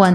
1،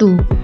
2،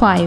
5،